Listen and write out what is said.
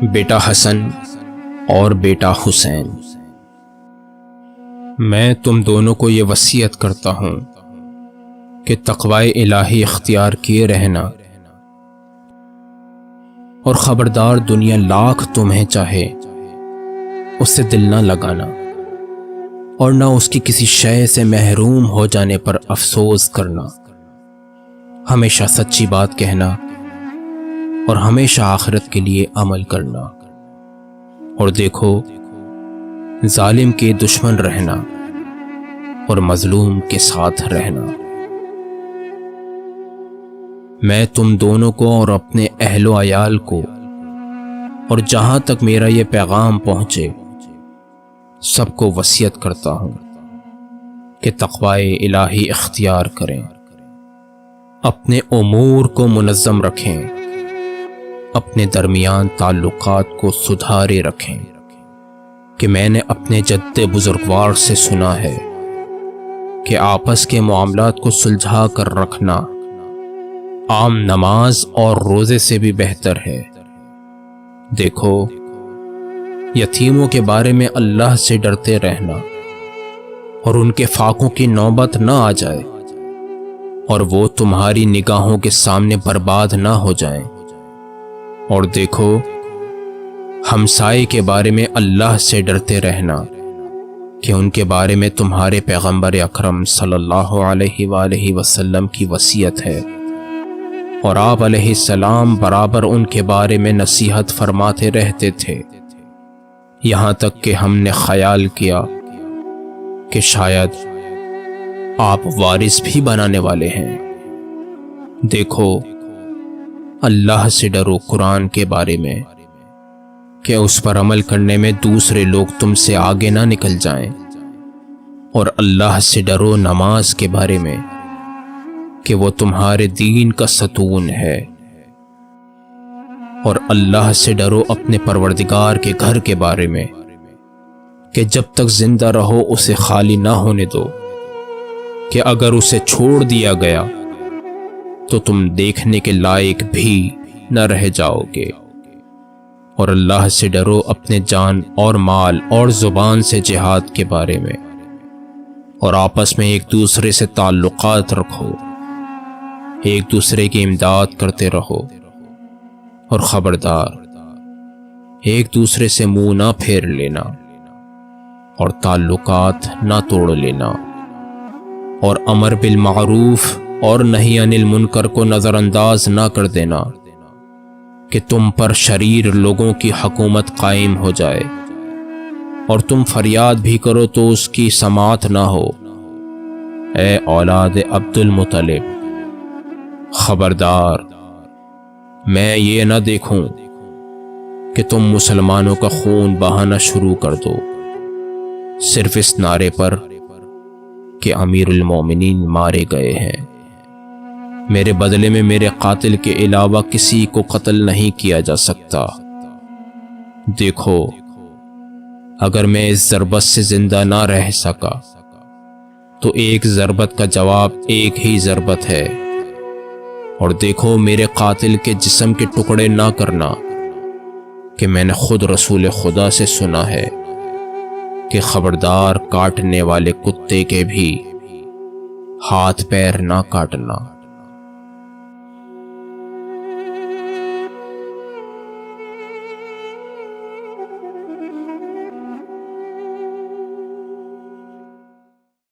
بیٹا حسن اور بیٹا حسین، میں تم دونوں کو یہ وصیت کرتا ہوں کہ تقوی الہی اختیار کیے رہنا، اور خبردار دنیا لاکھ تمہیں چاہے اس سے دل نہ لگانا، اور نہ اس کی کسی شے سے محروم ہو جانے پر افسوس کرنا، ہمیشہ سچی بات کہنا اور ہمیشہ آخرت کے لیے عمل کرنا، اور دیکھو ظالم کے دشمن رہنا اور مظلوم کے ساتھ رہنا۔ میں تم دونوں کو اور اپنے اہل و عیال کو، اور جہاں تک میرا یہ پیغام پہنچے، سب کو وصیت کرتا ہوں کہ تقوی الہی اختیار کریں، اپنے امور کو منظم رکھیں، اپنے درمیان تعلقات کو سدھارے رکھیں، کہ میں نے اپنے جد بزرگوار سے سنا ہے کہ آپس کے معاملات کو سلجھا کر رکھنا عام نماز اور روزے سے بھی بہتر ہے۔ دیکھو یتیموں کے بارے میں اللہ سے ڈرتے رہنا، اور ان کے فاقوں کی نوبت نہ آ جائے اور وہ تمہاری نگاہوں کے سامنے برباد نہ ہو جائیں۔ اور دیکھو ہمسائے کے بارے میں اللہ سے ڈرتے رہنا، کہ ان کے بارے میں تمہارے پیغمبر اکرم صلی اللہ علیہ وآلہ وسلم کی وصیت ہے، اور آپ علیہ السلام برابر ان کے بارے میں نصیحت فرماتے رہتے تھے، یہاں تک کہ ہم نے خیال کیا کہ شاید آپ وارث بھی بنانے والے ہیں۔ دیکھو اللہ سے ڈرو قرآن کے بارے میں، کہ اس پر عمل کرنے میں دوسرے لوگ تم سے آگے نہ نکل جائیں، اور اللہ سے ڈرو نماز کے بارے میں، کہ وہ تمہارے دین کا ستون ہے، اور اللہ سے ڈرو اپنے پروردگار کے گھر کے بارے میں، کہ جب تک زندہ رہو اسے خالی نہ ہونے دو، کہ اگر اسے چھوڑ دیا گیا تو تم دیکھنے کے لائق بھی نہ رہ جاؤ گے۔ اور اللہ سے ڈرو اپنے جان اور مال اور زبان سے جہاد کے بارے میں، اور آپس میں ایک دوسرے سے تعلقات رکھو، ایک دوسرے کی امداد کرتے رہو، اور خبردار ایک دوسرے سے منہ نہ پھیر لینا، اور تعلقات نہ توڑ لینا، اور امر بالمعروف اور نہی عن المنکر کو نظر انداز نہ کر دینا، کہ تم پر شریر لوگوں کی حکومت قائم ہو جائے، اور تم فریاد بھی کرو تو اس کی سماعت نہ ہو۔ اے اولاد عبد المطلب، خبردار میں یہ نہ دیکھوں کہ تم مسلمانوں کا خون بہانا شروع کر دو، صرف اس نعرے پر کہ امیر المومنین مارے گئے ہیں، میرے بدلے میں میرے قاتل کے علاوہ کسی کو قتل نہیں کیا جا سکتا۔ دیکھو اگر میں اس ضربت سے زندہ نہ رہ سکا تو ایک ضربت کا جواب ایک ہی ضربت ہے، اور دیکھو میرے قاتل کے جسم کے ٹکڑے نہ کرنا، کہ میں نے خود رسول خدا سے سنا ہے کہ خبردار کاٹنے والے کتے کے بھی ہاتھ پیر نہ کاٹنا۔